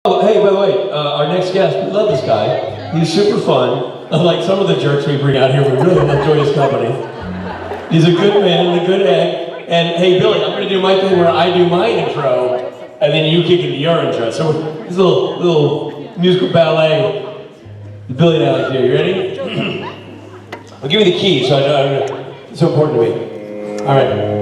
Oh, hey, by the way, our next guest, we love this guy. He's super fun. Unlike some of the jerks we bring out here, we really enjoy his company. He's a good man and a good egg. And hey, Billy, I'm gonna do my thing where I do my intro, and then you kick into your intro. So this little musical ballet. Billy and Alex here, you ready? I'll give you the key, so it's so important to me. All right.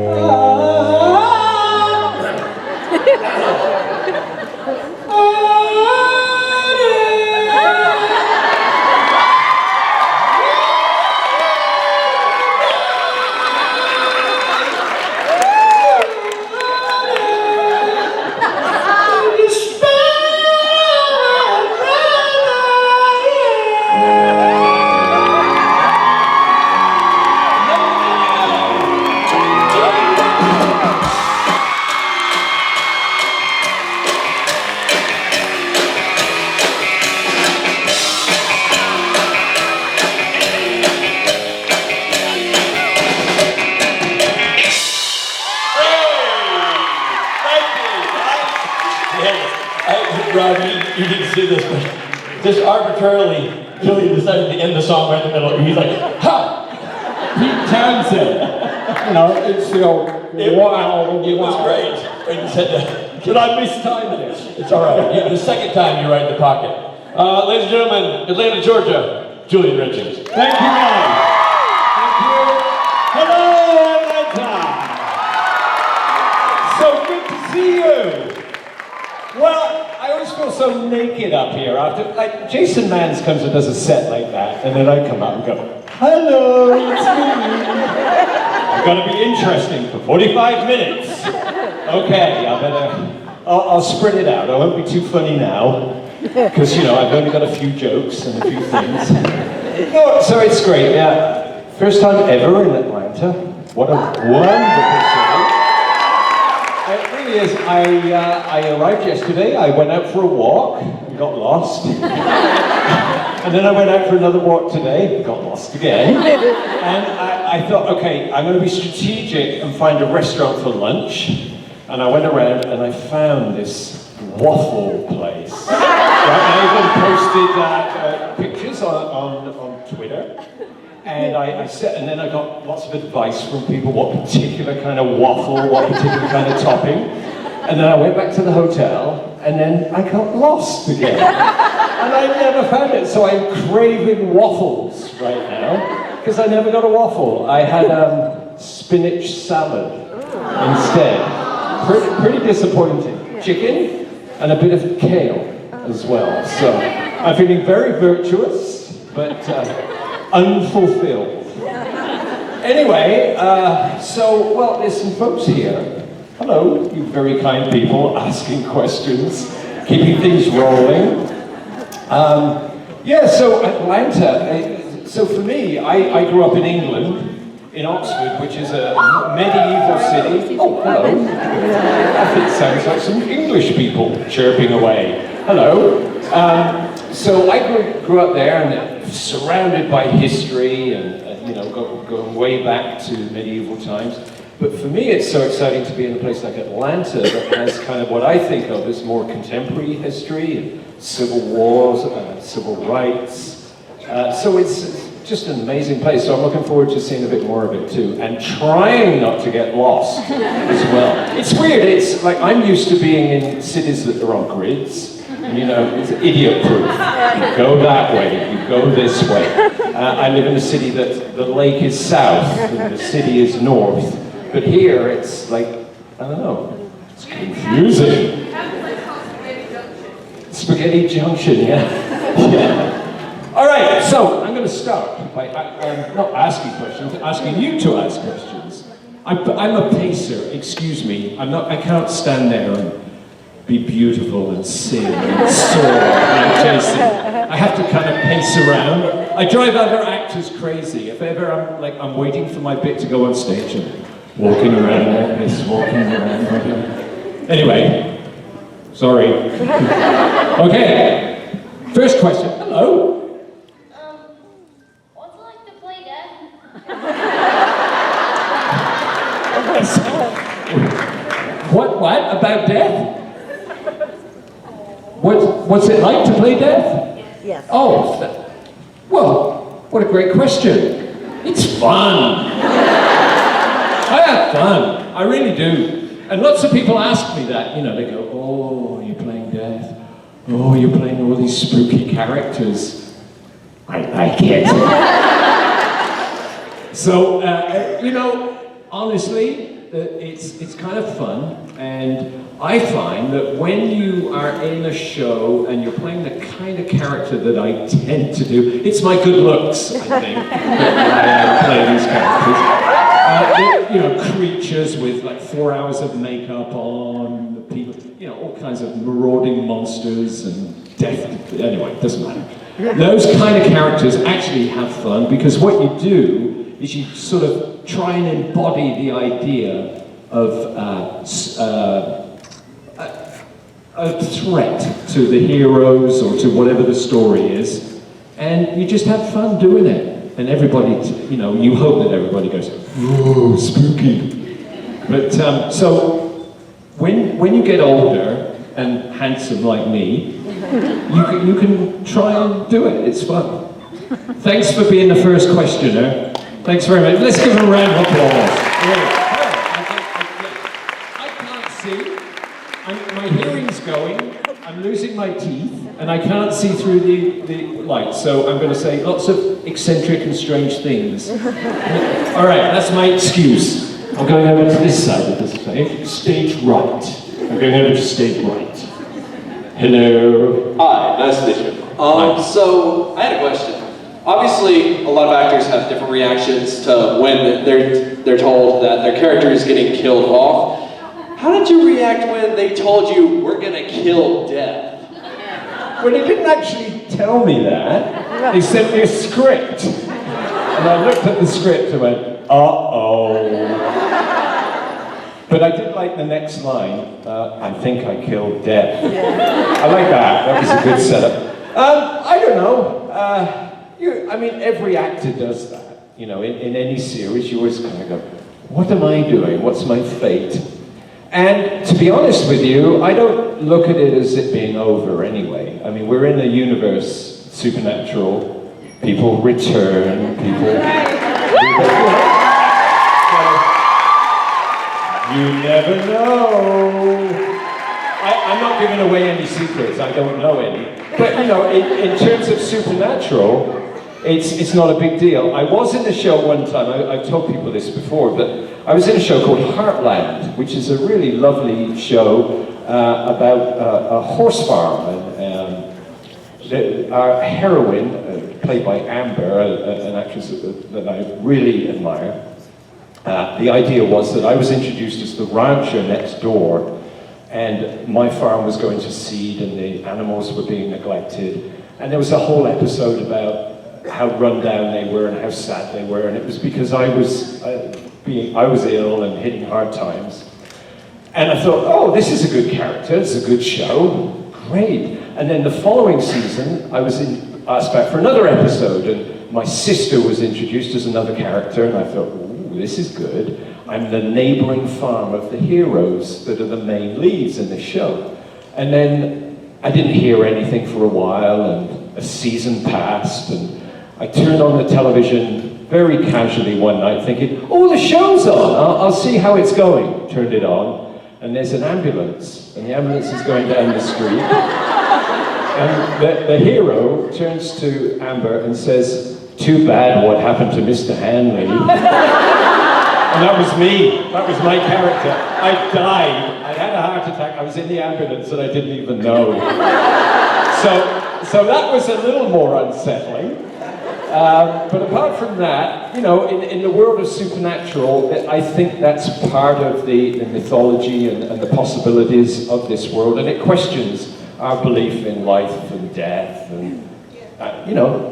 Rob, you didn't see this, but just arbitrarily, Julian decided to end the song right in the middle. He's like, ha! Pete Townsend. You know, it's the old wow. It was great. And you said that. Did I mistime this? It's all right. The second time you're right in the pocket. Ladies and gentlemen, Atlanta, Georgia, Julian Richings. Thank you, Ryan. Thank you. Hello, Atlanta. So good to see you. Well, I always feel so naked up here after, like, Jason Mans comes and does a set like that, and then I come out and go, hello, it's me. I've got to be interesting for 45 minutes. Okay, I'll spread it out. I won't be too funny now, because, you know, I've only got a few jokes and a few things. No, so it's great, yeah. First time ever in Atlanta. What a wonderful city. It really is. I arrived yesterday, I went out for a walk and got lost. And then I went out for another walk today, got lost again. And I thought, okay, I'm going to be strategic and find a restaurant for lunch. And I went around and I found this waffle place. I even posted pictures on Twitter. And and then I got lots of advice from people, what particular kind of waffle, what particular kind of topping. And then I went back to the hotel, and then I got lost again. And I never found it, so I'm craving waffles right now, because I never got a waffle. I had spinach salad instead. Pretty disappointing. Chicken, and a bit of kale as well. So I'm feeling very virtuous, but unfulfilled. Anyway, well, there's some folks here. Hello, you very kind people asking questions, keeping things rolling. So Atlanta, so for me, I grew up in England, in Oxford, which is a medieval city. Oh, hello. I think it sounds like some English people chirping away. Hello. So I grew up there and surrounded by history and going way back to medieval times. But for me, it's so exciting to be in a place like Atlanta that has kind of what I think of as more contemporary history, civil wars, civil rights. So it's just an amazing place. So I'm looking forward to seeing a bit more of it too, and trying not to get lost as well. It's weird. It's like I'm used to being in cities that are on grids. You know, it's idiot-proof. You go that way, you go this way. I live in a city that the lake is south and the city is north. But here, it's like, I don't know, it's confusing. Spaghetti Junction, yeah. Yeah. All right, so I'm going to start by not asking questions, asking you to ask questions. I'm a pacer, excuse me. I can't stand there and be beautiful and sing and soar like Jason. I have to kind of pace around. I drive other actors crazy. If ever I'm waiting for my bit to go on stage and walking around like this, walking around like this. Anyway, sorry. Okay, first question. Hello. What's it like to play death? What about death? What? what's it like to play death? Yes. Oh, well, what a great question. It's fun. I have fun. I really do. And lots of people ask me that. You know, they go, oh, you're playing death. Oh, you're playing all these spooky characters. I like it. So, you know, honestly, it's kind of fun. And I find that when you are in a show and you're playing the kind of character that I tend to do, it's my good looks, I think, that I play these characters. You know, creatures with like 4 hours of makeup on, people, you know, all kinds of marauding monsters and death. Anyway, it doesn't matter. Those kind of characters actually have fun because what you do is you sort of try and embody the idea of a threat to the heroes or to whatever the story is, and you just have fun doing it. And everybody, you know, you hope that everybody goes, ooh, spooky. But so when you get older and handsome like me, you can try and do it. It's fun. Thanks for being the first questioner. Thanks very much. Let's give him a round of applause. I can't see. My hearing's going. I'm losing my teeth, and I can't see through the light. So I'm going to say lots of eccentric and strange things. All right, that's my excuse. I'm going over to this side of the stage. Stage right. I'm going over to stage right. Hello. Hi, nice to meet you. So, I had a question. Obviously, a lot of actors have different reactions to when they're told that their character is getting killed off. How did you react when they told you, we're gonna kill Death? Well, they didn't actually tell me that. They sent me a script. And I looked at the script and went, uh-oh. But I did like the next line, I think I killed Death. I like that. That was a good setup. I don't know. I mean, every actor does that. You know, in any series, you always kind of go, what am I doing? What's my fate? And to be honest with you, I don't look at it as it being over anyway. I mean, we're in a universe, supernatural, people return, people... You never know. I'm not giving away any secrets, I don't know any. But you know, in terms of supernatural, it's not a big deal. I was in a show one time, I've told people this before, but I was in a show called Heartland, which is a really lovely show about a horse farm. And our heroine, played by Amber, an actress that I really admire, the idea was that I was introduced as the rancher next door, and my farm was going to seed and the animals were being neglected. And there was a whole episode about how run down they were and how sad they were, and it was because I was ill and hitting hard times. And I thought, oh, this is a good character, it's a good show, great. And then the following season, I was asked back for another episode, and my sister was introduced as another character, and I thought, ooh, this is good. I'm the neighboring farm of the heroes that are the main leads in the show. And then I didn't hear anything for a while, and a season passed, and I turned on the television very casually one night thinking, oh, the show's on, I'll see how it's going. Turned it on, and there's an ambulance, and the ambulance is going down the street. And the hero turns to Amber and says, too bad what happened to Mr. Hanley. And that was me, that was my character. I died, I had a heart attack, I was in the ambulance and I didn't even know. So that was a little more unsettling. But apart from that, you know, in the world of supernatural, I think that's part of the mythology and the possibilities of this world, and it questions our belief in life and death and, you know,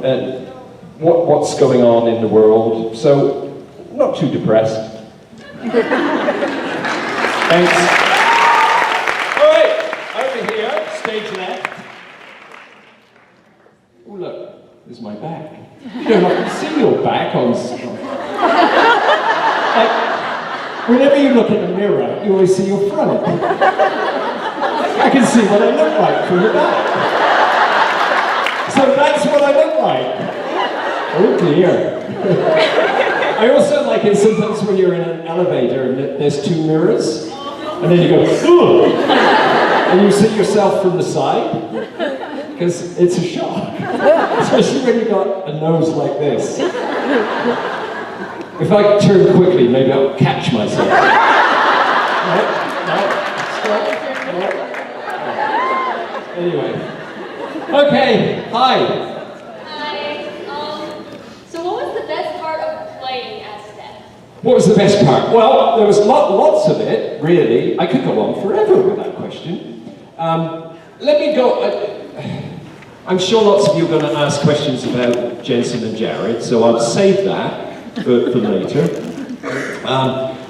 what's going on in the world. So, not too depressed. Thanks. All right, over here, stage left. Oh, look, there's my back. You don't often see your back on screen. Like, whenever you look in the mirror, you always see your front. I can see what I look like from the back. So that's what I look like. Oh dear. I also like it sometimes when you're in an elevator and there's two mirrors, and then you go, ugh, and you see yourself from the side, because it's a shock, especially when you've got a nose like this. If I turn quickly, maybe I'll catch myself. No. Anyway. Okay, hi. Hi. So what was the best part of playing as Steph? What was the best part? Well, there was lots of it, really. I could go on forever with that question. Let me go. I'm sure lots of you are going to ask questions about Jensen and Jared, so I'll save that for later.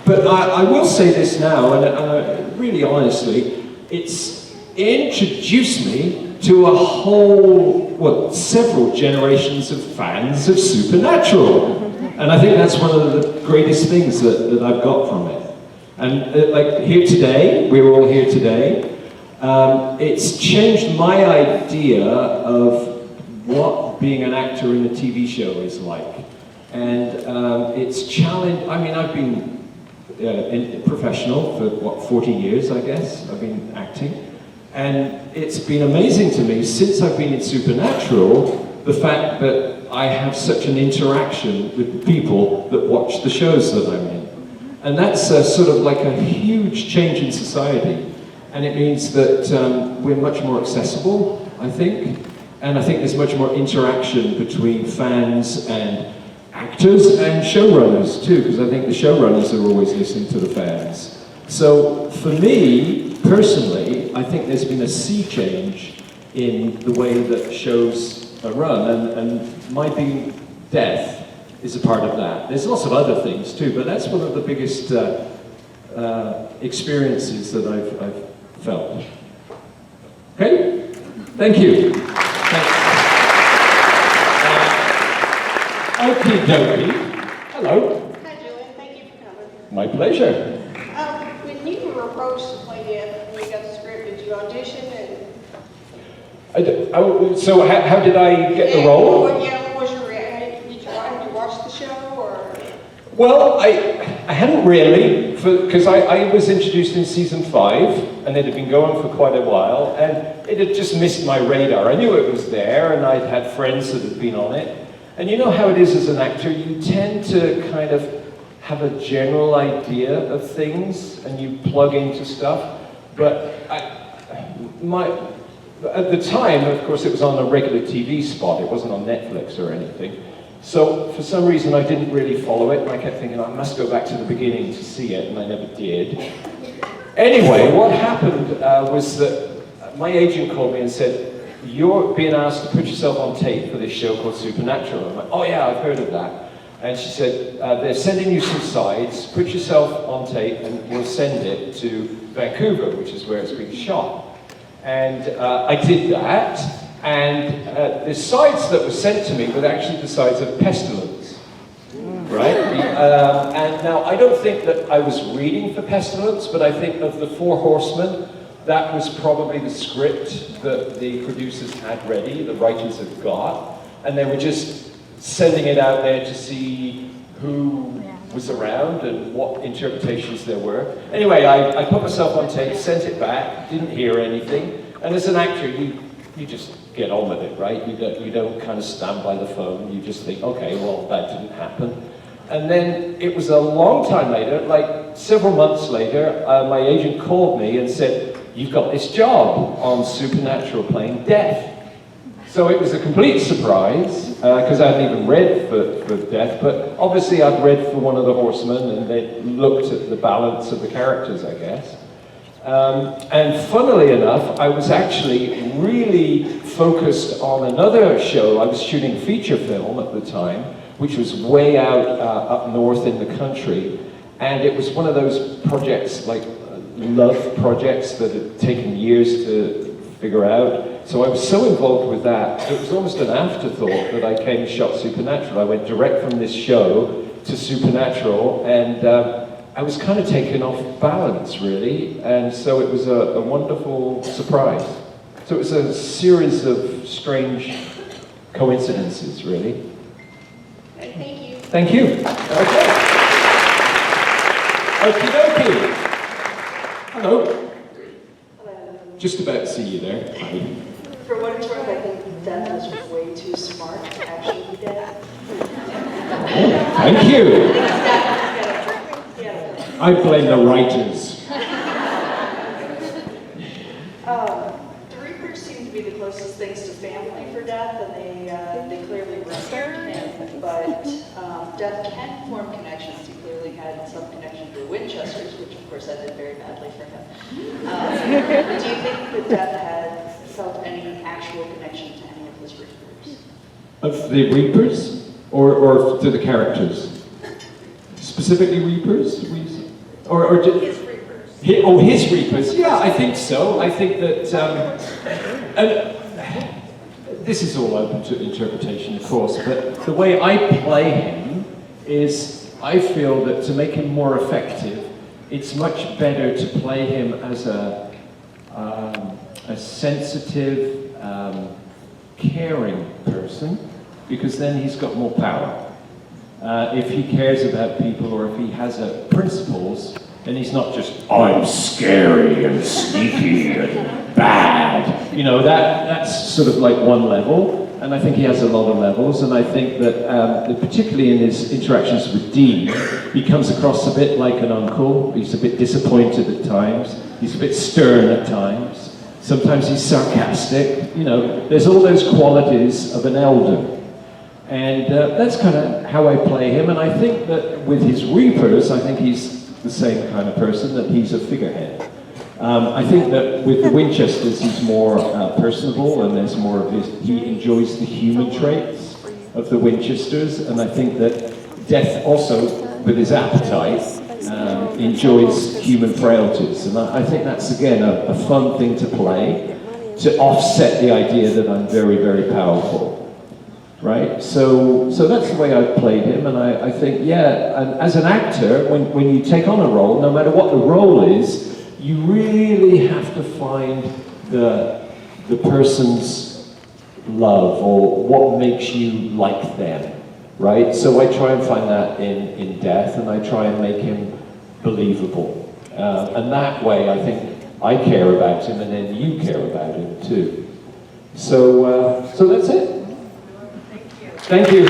But I will say this now, and really honestly, it's introduced me to a whole, several generations of fans of Supernatural. And I think that's one of the greatest things that I've got from it. And like here today, we're all here today, it's changed my idea of what being an actor in a TV show is like. And it's challenged, I mean, I've been professional for 40 years, I guess, I've been acting. And it's been amazing to me since I've been in Supernatural, the fact that I have such an interaction with the people that watch the shows that I'm in. And that's sort of like a huge change in society. And it means that we're much more accessible, I think. And I think there's much more interaction between fans and actors and showrunners too, because I think the showrunners are always listening to the fans. So for me, personally, I think there's been a sea change in the way that shows are run, and my being deaf is a part of that. There's lots of other things too, but that's one of the biggest experiences that I've felt. Okay? Thank you. Okie dokie. Hello. Hi, Julian. Thank you for coming. My pleasure. When you were approached to play Death and you got the script, did you audition? So how did I get the role? What was your reaction? Did you watch the show or? Well, I hadn't really, because I was introduced in season 5, and it had been going for quite a while, and it had just missed my radar. I knew it was there, and I'd had friends that had been on it. And you know how it is as an actor, you tend to kind of have a general idea of things, and you plug into stuff. But at the time, of course, it was on a regular TV spot. It wasn't on Netflix or anything. So for some reason, I didn't really follow it, and I kept thinking, I must go back to the beginning to see it, and I never did. Anyway, what happened was that my agent called me and said, you're being asked to put yourself on tape for this show called Supernatural. I'm like, oh yeah, I've heard of that. And she said, they're sending you some sides, put yourself on tape, and we'll send it to Vancouver, which is where it's being shot. And I did that, and the sides that were sent to me were actually the sides of Pestilence, right? And now, I don't think that I was reading for Pestilence, but I think of the 4 Horsemen, that was probably the script that the producers had ready, the writers had got, and they were just sending it out there to see who was around and what interpretations there were. Anyway, I put myself on tape, sent it back, didn't hear anything, and as an actor, you just get on with it, right? You don't kind of stand by the phone, you just think, okay, well, that didn't happen. And then it was a long time later, like several months later, my agent called me and said, you've got this job on Supernatural playing Death. So it was a complete surprise, because I hadn't even read for Death, but obviously I'd read for one of the Horsemen, and they looked at the balance of the characters, I guess. And funnily enough, I was actually really focused on another show. I was shooting feature film at the time, which was way out up north in the country, and it was one of those projects, like love projects that had taken years to figure out. So I was so involved with that, it was almost an afterthought that I came and shot Supernatural. I went direct from this show to Supernatural, and I was kind of taken off balance, really, and so it was a wonderful surprise. So it was a series of strange coincidences, really. Thank you. Thank you. Okay. Okie dokie. Hello. Just about to see you there. Hi. For what it's worth, I think Death was way too smart to actually be dead. Thank you. Yeah. I blame the writers. The Reapers seem to be the closest things to family for Death, and they clearly rescued him. But Death can form connections. He clearly had some connection to the Winchesters, which of course ended very badly for him. Do you think that Death had felt any actual connection to any of his Reapers? Of the Reapers? Or to the characters? Specifically Reapers? Or His Reapers. His Reapers. Yeah, I think so. I think that, and this is all open to interpretation, of course, but the way I play him is, I feel that to make him more effective, it's much better to play him as a sensitive, caring person, because then he's got more power. If he cares about people, or if he has principles, then he's not just, I'm scary and sneaky and bad. You know, that's sort of like one level, and I think he has a lot of levels, and I think that particularly in his interactions with Dean, he comes across a bit like an uncle. He's a bit disappointed at times, he's a bit stern at times, sometimes he's sarcastic. You know, there's all those qualities of an elder. And that's kind of how I play him, and I think that with his Reapers, I think he's the same kind of person, that he's a figurehead. I think that with the Winchesters, he's more personable, and there's more of he enjoys the human traits of the Winchesters, and I think that Death also, with his appetite, enjoys human frailties, and I think that's, again, a fun thing to play, to offset the idea that I'm very, very powerful. Right, so that's the way I've played him, and I think, yeah, and as an actor, when you take on a role, no matter what the role is, you really have to find the person's love, or what makes you like them, right? So I try and find that in Death, and I try and make him believable, and that way I think I care about him, and then you care about him too. So that's it. Thank you.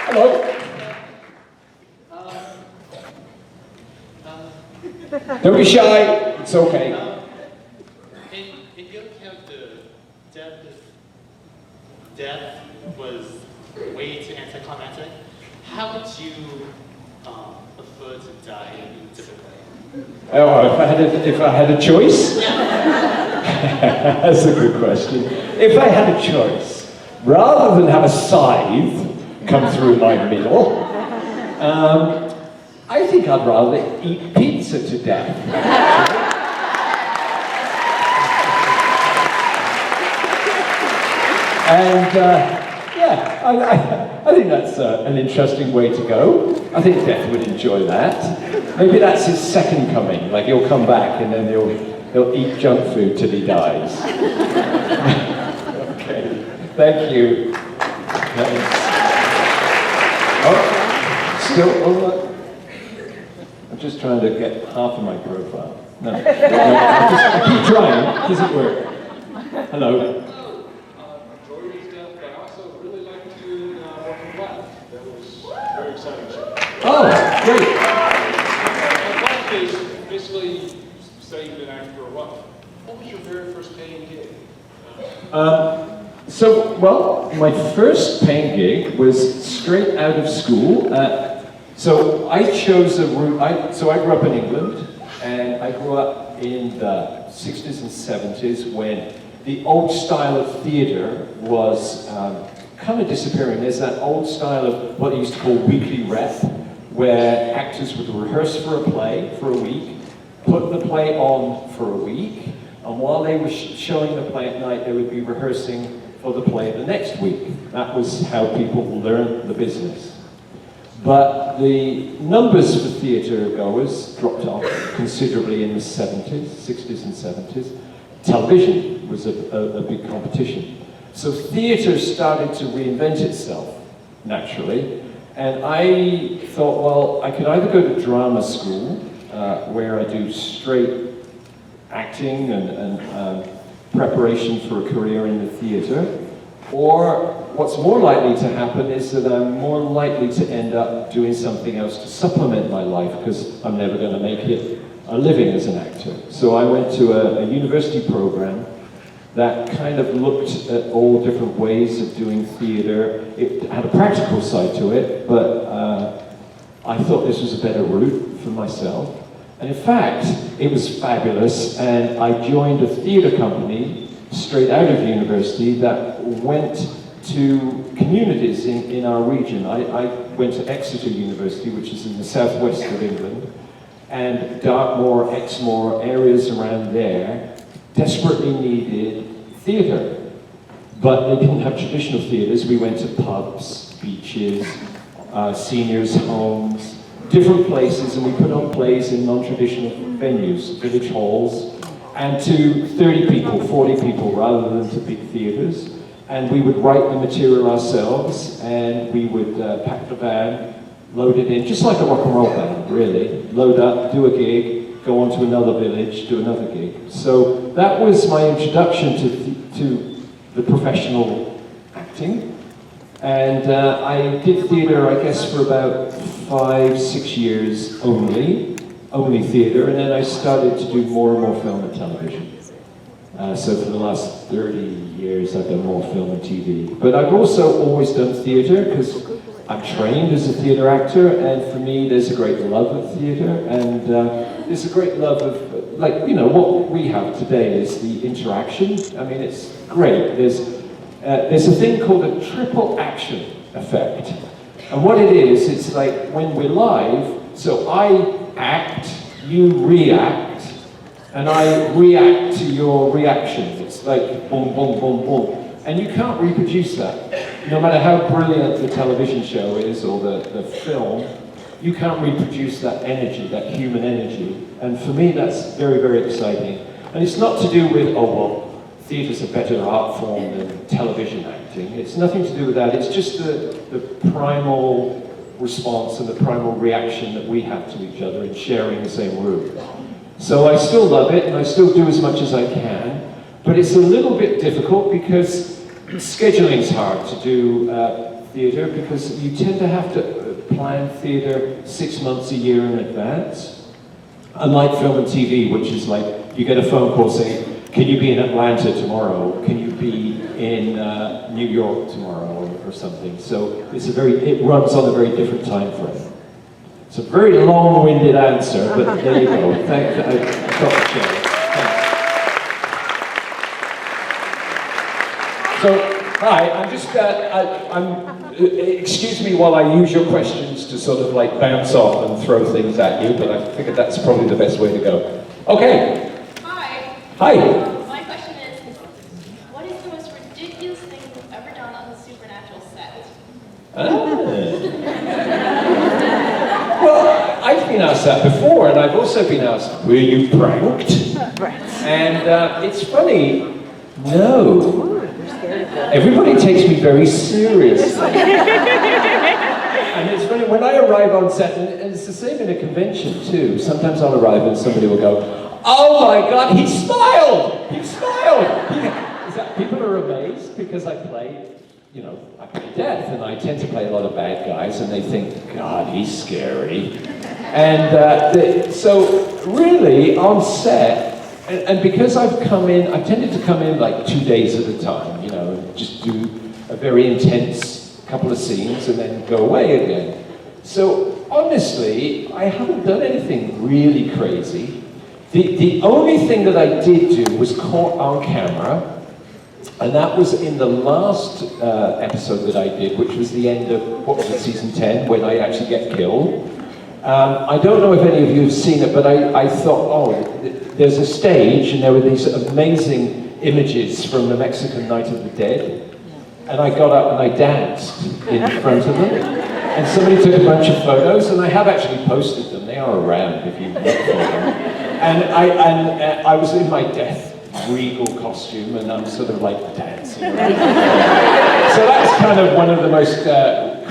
Hello. Don't be shy. It's okay. In your account, Death was way too anticlimactic. How would you prefer to die typically? Oh, if I had a choice? That's a good question. If I had a choice, rather than have a scythe come through my middle, I think I'd rather eat pizza to death. And yeah, I think that's an interesting way to go. I think Death would enjoy that. Maybe that's his second coming, like he'll come back and then he'll eat junk food till he dies. Okay, thank you. I'm just trying to get half of my profile. No, I keep trying, it doesn't work. Hello. Oh, great. Basically, say you've been acting for a while. What was your very first paying gig? Well, my first paying gig was straight out of school. So I chose a route. So I grew up in England, and I grew up in the 60s and 70s when the old style of theatre was kind of disappearing. There's that old style of what they used to call weekly rep, where actors would rehearse for a play for a week, put the play on for a week, and while they were showing the play at night, they would be rehearsing for the play the next week. That was how people learned the business. But the numbers for theatre goers dropped off considerably in the 70s, 60s and 70s. Television was a big competition. So theatre started to reinvent itself, naturally. And I thought, well, I could either go to drama school, where I do straight acting and preparation for a career in the theatre, or what's more likely to happen is that I'm more likely to end up doing something else to supplement my life, because I'm never going to make it a living as an actor. So I went to a university program that kind of looked at all different ways of doing theatre. It had a practical side to it, but I thought this was a better route for myself. And in fact, it was fabulous, and I joined a theatre company straight out of university that went to communities in our region. I went to Exeter University, which is in the southwest of England, and Dartmoor, Exmoor, areas around there desperately needed theatre. But they didn't have traditional theatres. We went to pubs, beaches, seniors' homes, different places, and we put on plays in non-traditional venues, village halls, and to 30 people, 40 people, rather than to big theatres. And we would write the material ourselves, and we would pack the van, load it in, just like a rock and roll band, really. Load up, do a gig, go on to another village, do another gig. So that was my introduction to the professional acting. And I did theatre, I guess, for about 5-6 years only theatre, and then I started to do more and more film and television. So for the last 30 years, I've done more film and TV. But I've also always done theatre, because I'm trained as a theatre actor, and for me, there's a great love of theatre, and there's a great love of, like, you know, what we have today is the interaction. I mean, it's great. There's a thing called a triple action effect. And what it is, it's like when we're live, so I act, you react, and I react to your reaction. It's like boom, boom, boom, boom. And you can't reproduce that. No matter how brilliant the television show is or the film, you can't reproduce that energy, that human energy. And for me, that's very, very exciting. And it's not to do with, oh, well, theatre's a better art form than television acting. It's nothing to do with that. It's just the primal response and the primal reaction that we have to each other in sharing the same room. So I still love it, and I still do as much as I can, but it's a little bit difficult because scheduling's hard to do theatre, because you tend to have to plan theatre 6 months, a year in advance. Unlike film and TV, which is like, you get a phone call saying, can you be in Atlanta tomorrow? Can you be in New York tomorrow, or something? So it runs on a very different time frame. It's a very long-winded answer, but there you go. Thank you. I got the chair. So, hi, I'm just, excuse me while I use your questions to sort of like bounce off and throw things at you, but I figured that's probably the best way to go. Okay. Hi. Hi. My question is, what is the most ridiculous thing you've ever done on the Supernatural set? Well, I've been asked that before, and I've also been asked, were you pranked? And it's funny, no. Everybody takes me very seriously. And it's funny, when I arrive on set, and it's the same in a convention too, sometimes I'll arrive and somebody will go, oh my God, he smiled! He smiled! People are amazed because I play death, and I tend to play a lot of bad guys, and they think, God, he's scary. And so really, on set, and because I've tended to come in like 2 days at a time, and just do a very intense couple of scenes and then go away again. So honestly, I haven't done anything really crazy. The only thing that I did do was caught on camera, and that was in the last episode that I did, which was the end of, what was it, season 10, when I actually get killed. I don't know if any of you have seen it, but I thought, oh, there's a stage, and there were these amazing images from the Mexican Night of the Dead, and I got up and I danced in front of them. And somebody took a bunch of photos, and I have actually posted them. They are around if you look for them. And I was in my death regal costume, and I'm sort of like dancing around. So that's kind of one of the most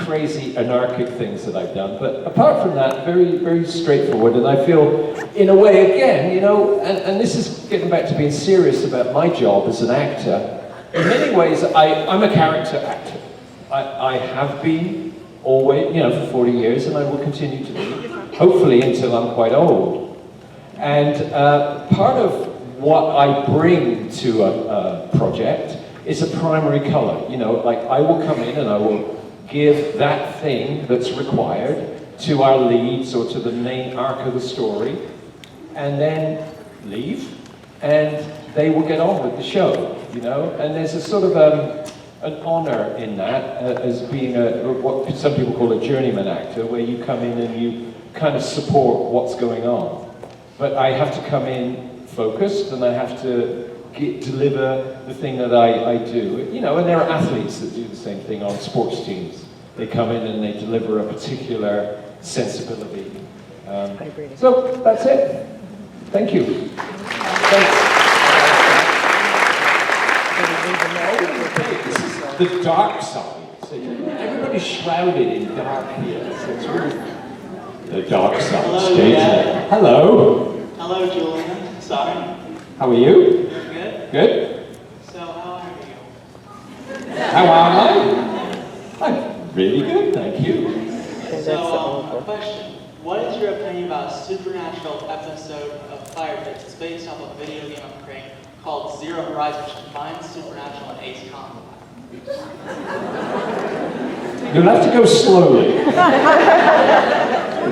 crazy anarchic things that I've done. But apart from that, very, very straightforward. And I feel, in a way, again, you know, and this is getting back to being serious about my job as an actor. In many ways, I'm a character actor. I have been always, you know, for 40 years, and I will continue to be, hopefully until I'm quite old. And part of what I bring to a project is a primary color. You know, like I will come in and I will give that thing that's required to our leads or to the main arc of the story, and then leave, and they will get on with the show, you know? And there's a sort of an honor in that as being what some people call a journeyman actor, where you come in and you kind of support what's going on. But I have to come in focused, and I have to deliver the thing that I do. You know, and there are athletes that do the same thing on sports teams. They come in and they deliver a particular sensibility. So that's it. Thank you. Thanks. This is the dark side. So everybody's shrouded in dark here. So it's really the dark side. Hello, Stage. Dad. Hello. Hello, Julian. Sorry. How are you? Good. Good. So, how are you? How am I? I'm really good, thank you. So, a question. What is your opinion about a supernatural episode of Fire Pits? It's based off a video game I'm creating called Zero Horizon, which combines Supernatural and AtlCon. You'll have to go slowly.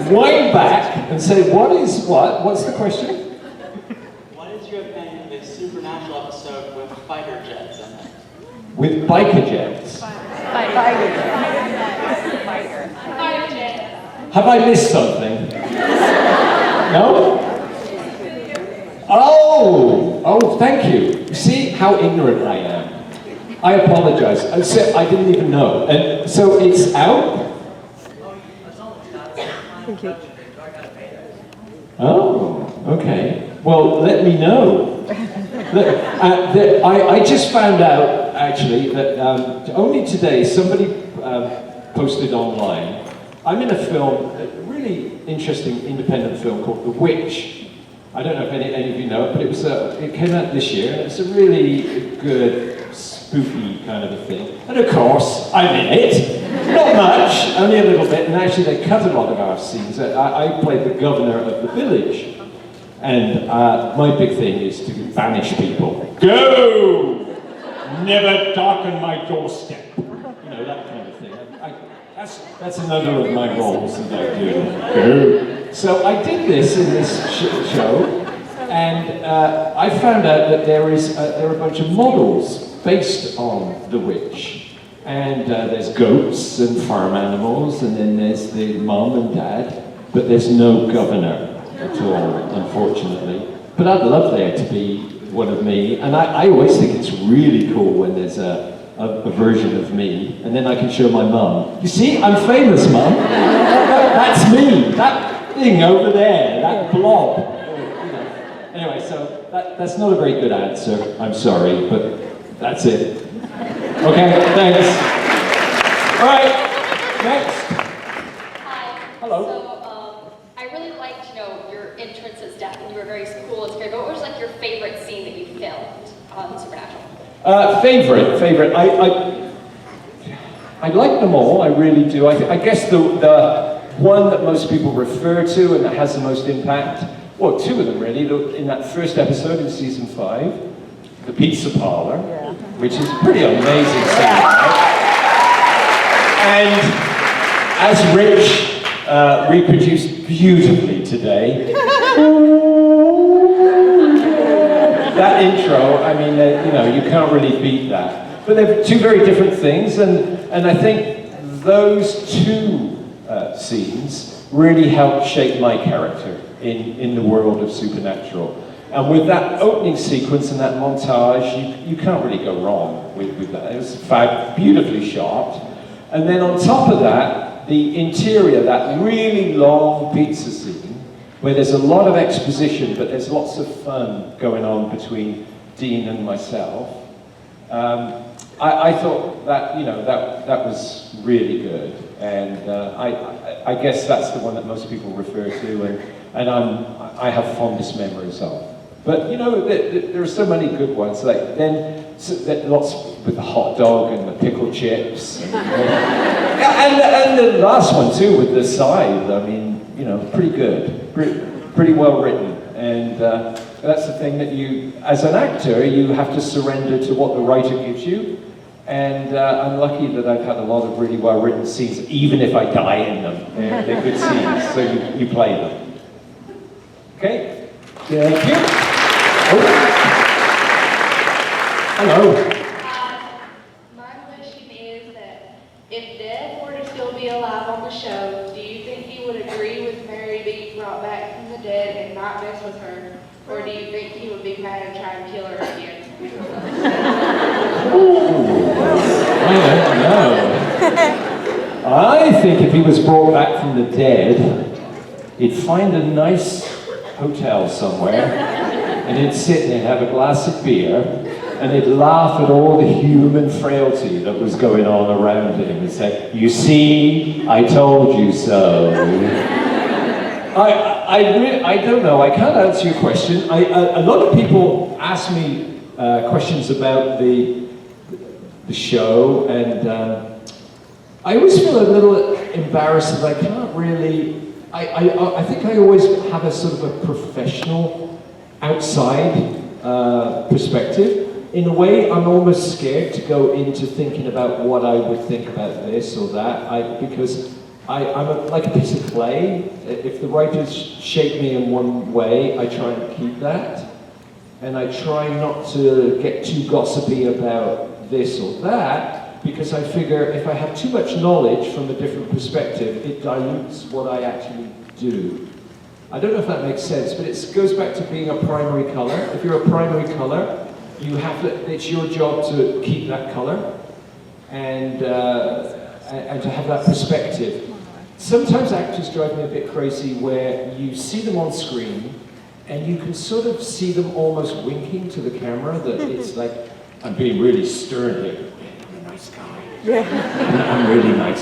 Wind back and say, what is what? What's the question? What is your opinion of a supernatural episode with fighter jets in it? With biker jets. Fighter jet. Have I missed something? No? Oh, thank you. You see how ignorant I am. I apologize. I didn't even know. And so it's out? Oh, okay. Well, let me know. Look, I just found out, actually, that only today somebody posted online. I'm in a film, a really interesting independent film called The Witch. I don't know if any of you know it, but it came out this year, and it's a really good, spooky kind of a thing. And of course, I'm in it. Not much, only a little bit, and actually they cut a lot of our scenes. I played the governor of the village, and my big thing is to banish people. Go! Never darken my doorstep. You know, that kind of thing. That's another of my roles that I do. Go! So I did this in this show, and I found out that there are a bunch of models based on The Witch. And there's goats and farm animals, and then there's the mom and dad, but there's no governor at all, unfortunately. But I'd love there to be one of me, and I always think it's really cool when there's a version of me, and then I can show my mum. You see, I'm famous, Mum. That's me. That thing over there, that blob. You know. Anyway, so that's not a very good answer. I'm sorry, but that's it. Okay, thanks. All right, next. Hi. Hello. So, I really liked, your entrance as Death, and you were very cool and scary. But what was like your favorite scene that you filmed on Supernatural? Favorite. I like them all. I really do. I guess the one that most people refer to and that has the most impact. Well, two of them really. In that first episode in season 5, the pizza parlor, which is a pretty amazing scene, right? And as Rich reproduced beautifully today, that intro, I mean, you can't really beat that. But they're two very different things, and I think those two scenes really helped shape my character in the world of Supernatural. And with that opening sequence and that montage, you can't really go wrong with that. It was beautifully shot. And then on top of that, the interior, that really long pizza scene, where there's a lot of exposition, but there's lots of fun going on between Dean and myself. I thought that, you know, that was really good, and I guess that's the one that most people refer to, and I have fondest memories of. But you know, there are so many good ones. Like then lots with the hot dog and the pickle chips, and the last one too with the scythe. I mean, you know, pretty good, pretty well written, and that's the thing that you, as an actor, you have to surrender to what the writer gives you. And I'm lucky that I've had a lot of really well written scenes, even if I die in them. They're good scenes, so you play them. Okay, thank you. Oh. Hello. My question is that if Dev were to still be alive on the show, do you think he would agree with Mary being brought back from the dead and not mess with her? Or do you think he would be mad and try and kill her again? I don't know. I think if he was brought back from the dead, he'd find a nice hotel somewhere, and he'd sit and he'd have a glass of beer, and he'd laugh at all the human frailty that was going on around him and say, "You see, I told you so." I don't know, I can't answer your question. A lot of people ask me questions about the show, and I always feel a little embarrassed that I can't really, I think I always have a sort of a professional outside perspective. In a way, I'm almost scared to go into thinking about what I would think about this or that, because I'm like a piece of clay. If the writers shape me in one way, I try and keep that. And I try not to get too gossipy about this or that, because I figure if I have too much knowledge from a different perspective, it dilutes what I actually do. I don't know if that makes sense, but it goes back to being a primary color. If you're a primary color, you have to, it's your job to keep that color and to have that perspective. Sometimes actors drive me a bit crazy where you see them on screen and you can sort of see them almost winking to the camera, that it's like, I'm being really stern here. I'm a nice guy. Yeah. I'm really nice.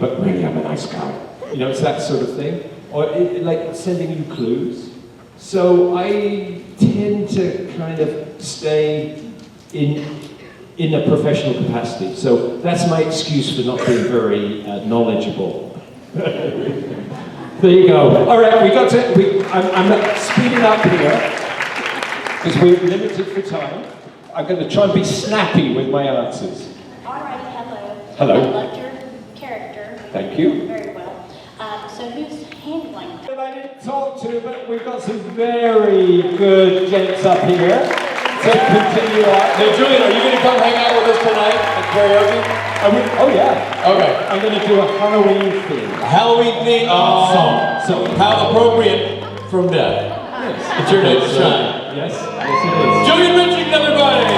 But really, I'm a nice guy. You know, it's that sort of thing. Or like sending you clues. So I tend to kind of stay in a professional capacity. So that's my excuse for not being very knowledgeable. There you go. All right, we got to. I'm speeding up here because we're limited for time. I'm going to try and be snappy with my answers. Alrighty, hello. Hello. I loved your character. Thank you. Very well. So who's handling that? I didn't talk to, but we've got some very good gents up here to continue on. Now, Julian, are you going to come hang out with us tonight at karaoke? Oh yeah. Okay. I'm going to do a Halloween theme. Halloween theme song. So, how appropriate from Death. Yes. It's your night to shine. Yes. Yes, it is. Julian Richings, everybody!